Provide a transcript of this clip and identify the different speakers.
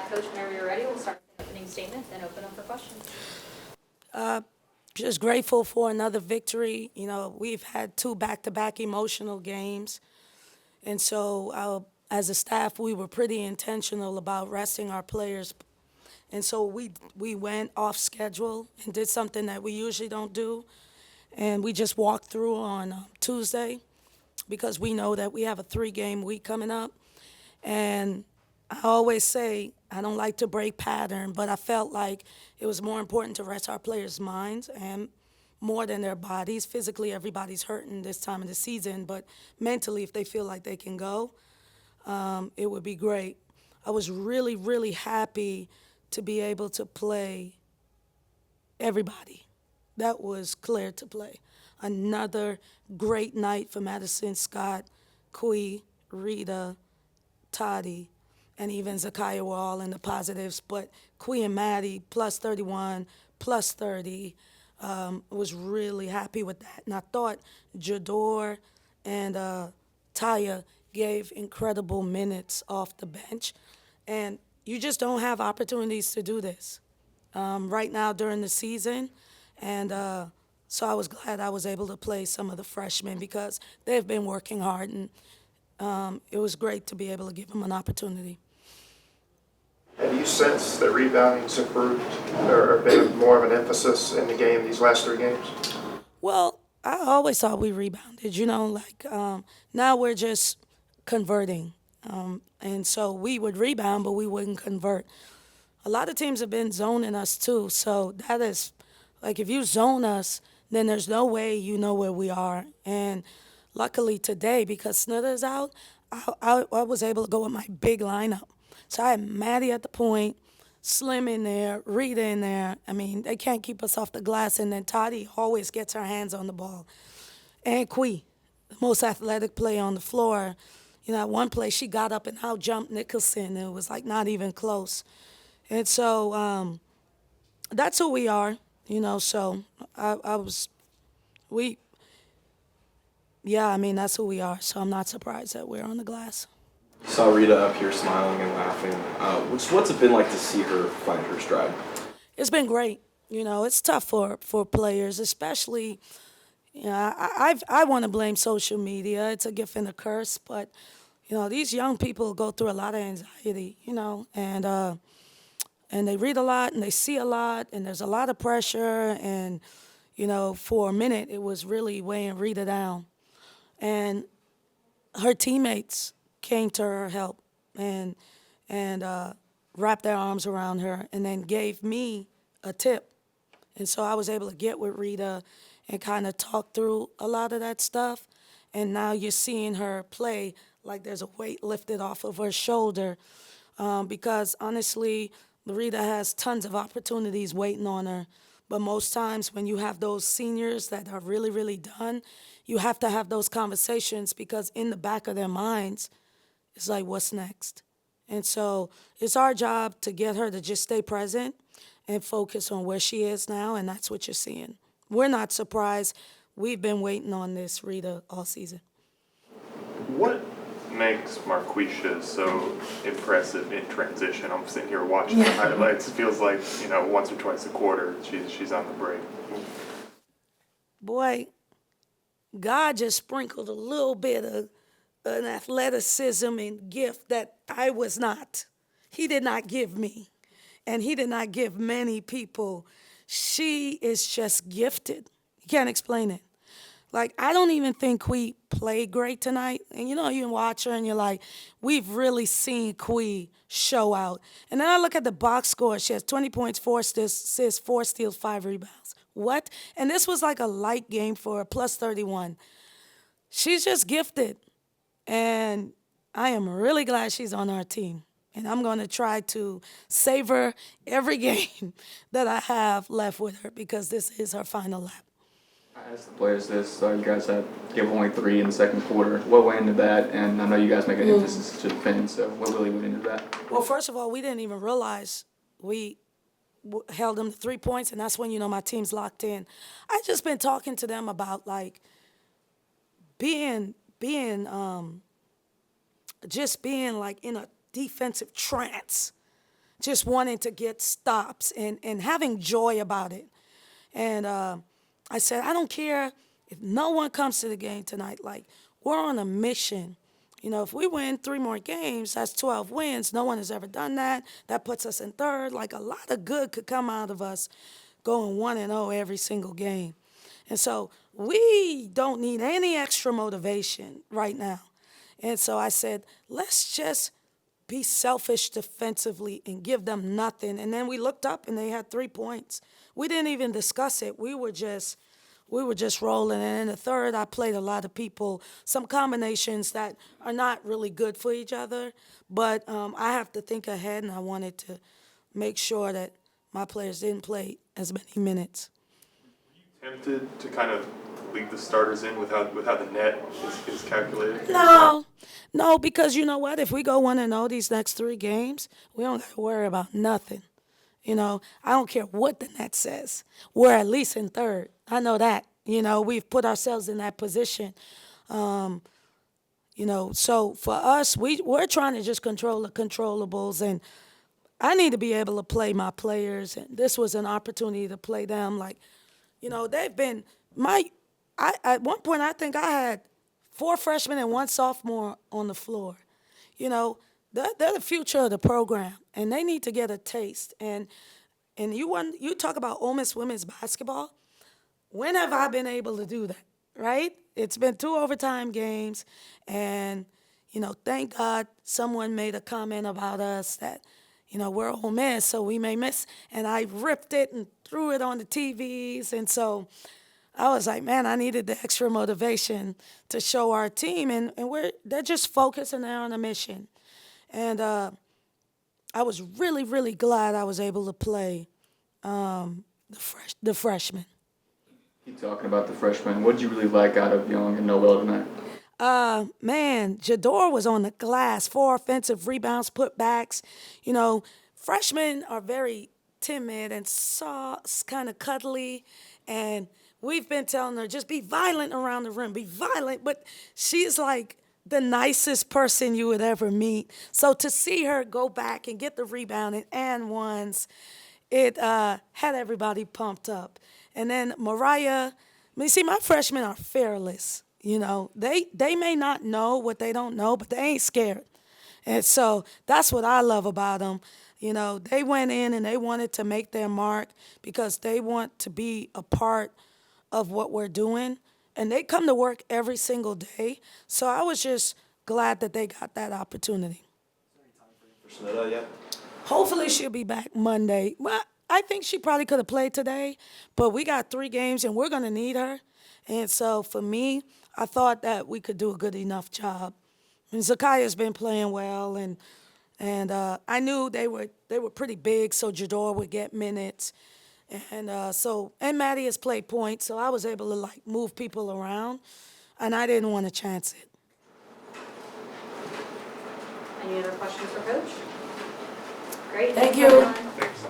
Speaker 1: Coach, whenever you're ready, we'll start with the opening statement, then open up for questions.
Speaker 2: Just grateful for another victory. You know, we've had two back-to-back emotional games. And so, as a staff, we were pretty intentional about resting our players. And so we went off schedule and did something that we usually don't do. And we just walked through on Tuesday because we know that we have a 3-game week coming up. And I always say I don't like to break pattern, but I felt like it was more important to rest our players' minds and more than their bodies. Physically, everybody's hurting this time of the season, but mentally, if they feel like they can go, it would be great. I was really, really happy to be able to play everybody that was cleared to play. Another great night for Madison Scott, Kui, Rita, Toddy, and even Zakiya were all in the positives. But Kui and Maddie, plus 31, plus 30, was really happy with that. And I thought Jador and Taya gave incredible minutes off the bench. And you just don't have opportunities to do this right now during the season. And so I was glad I was able to play some of the freshmen because they've been working hard, and it was great to be able to give them an opportunity.
Speaker 3: Have you sensed that rebounding's improved or been more of an emphasis in the game these last 3 games?
Speaker 2: Well, I always thought we rebounded, now we're just converting. And so we would rebound, but we wouldn't convert. A lot of teams have been zoning us too, so that is, like, if you zone us, then there's no way you know where we are. And luckily today, because Snitter's out, I was able to go with my big lineup. So I had Maddie at the point, Slim in there, Rita in there. I mean, they can't keep us off the glass. And then Toddy always gets her hands on the ball. And Kui, the most athletic player on the floor. At one play, she got up and out-jumped Nicholson. It was, like, not even close. And so that's who we are, so that's who we are. So I'm not surprised that we're on the glass.
Speaker 4: Saw Rita up here smiling and laughing. What's it been like to see her find her stride?
Speaker 2: It's been great. It's tough for players, especially, I want to blame social media. It's a gift and a curse, but, these young people go through a lot of anxiety, and they read a lot and they see a lot and there's a lot of pressure. And, for a minute, it was really weighing Rita down. And her teammates came to her help and wrapped their arms around her and then gave me a tip. And so I was able to get with Rita and kind of talk through a lot of that stuff. And now you're seeing her play like there's a weight lifted off of her shoulder because, honestly, Rita has tons of opportunities waiting on her. But most times when you have those seniors that are really, really done, you have to have those conversations because in the back of their minds, it's like, what's next? And so it's our job to get her to just stay present and focus on where she is now, and that's what you're seeing. We're not surprised. We've been waiting on this, Rita, all season.
Speaker 5: What makes Marquisha so impressive in transition? I'm sitting here watching the highlights. It feels like, once or twice a quarter she's on the break.
Speaker 2: Boy, God just sprinkled a little bit of an athleticism and gift that I was not. He did not give me, and he did not give many people. She is just gifted. You can't explain it. Like, I don't even think Kui played great tonight. And you can watch her and you're like, we've really seen Kui show out. And then I look at the box score. She has 20 points, 4 assists, 4 steals, 5 rebounds. What? And this was like a light game for her, plus 31. She's just gifted. And I am really glad she's on our team. And I'm going to try to savor every game that I have left with her because this is her final lap.
Speaker 6: I asked the players this. You guys had give only 3 in the second quarter. What went into that? And I know you guys make an emphasis to defend, so what really went into that?
Speaker 2: Well, first of all, we didn't even realize we held them to 3 points, and that's when, my team's locked in. I just been talking to them about, like, being like in a defensive trance. just wanting to get stops and having joy about it. And I said, I don't care if no one comes to the game tonight. Like, we're on a mission. You know, if we win 3 more games, that's 12 wins. No one has ever done that. That puts us in third. Like, a lot of good could come out of us going 1-0 every single game. And so we don't need any extra motivation right now. And so I said, let's just be selfish defensively and give them nothing. And then we looked up and they had 3 points. We didn't even discuss it. We were just rolling. And in the third, I played a lot of people, some combinations that are not really good for each other. But I have to think ahead, and I wanted to make sure that my players didn't play as many minutes.
Speaker 5: Tempted to kind of leave the starters in with how the net is calculated?
Speaker 2: No, because you know what? If we go 1-0 these next 3 games, we don't got to worry about nothing. You know, I don't care what the net says. We're at least in third. I know that. You know, we've put ourselves in that position. You know, so for us, we're trying to just control the controllables, and I need to be able to play my players, and this was an opportunity to play them. Like, you know, they've been at one point I think I had 4 freshmen and 1 sophomore on the floor. You know, they're the future of the program, and they need to get a taste. And you talk about Ole Miss women's basketball. When have I been able to do that, right? It's been 2 overtime games, and, you know, thank God someone made a comment about us that, you know, we're Ole Miss, so we may miss. And I ripped it and threw it on the TVs. And so I was like, man, I needed the extra motivation to show our team. And they're just focused and they're on a mission. And I was really, really glad I was able to play the freshmen.
Speaker 6: Keep talking about the freshmen. What did you really like out of Young and Noel tonight?
Speaker 2: Man, Jador was on the glass, 4 offensive rebounds, putbacks. You know, freshmen are very timid and soft, kind of cuddly, and we've been telling her, just be violent around the rim, be violent, but she's like the nicest person you would ever meet. So to see her go back and get the rebound and ones, it had everybody pumped up. And then Mariah, see, my freshmen are fearless. You know, they may not know what they don't know, but they ain't scared. And so that's what I love about them. You know, they went in and they wanted to make their mark because they want to be a part of what we're doing. And they come to work every single day. So I was just glad that they got that opportunity.
Speaker 4: For Shanetta yet?
Speaker 2: Hopefully she'll be back Monday. Well, I think she probably could have played today, but we got 3 games and we're going to need her. And so for me, I thought that we could do a good enough job. And Zakaya's been playing well, and I knew they were pretty big, so Jador would get minutes. And Maddie has played point, so I was able to like move people around, and I didn't want to chance it.
Speaker 1: Any other questions for Coach? Great.
Speaker 2: Thank
Speaker 1: Thanks,
Speaker 2: you.
Speaker 1: everyone.
Speaker 5: Thanks.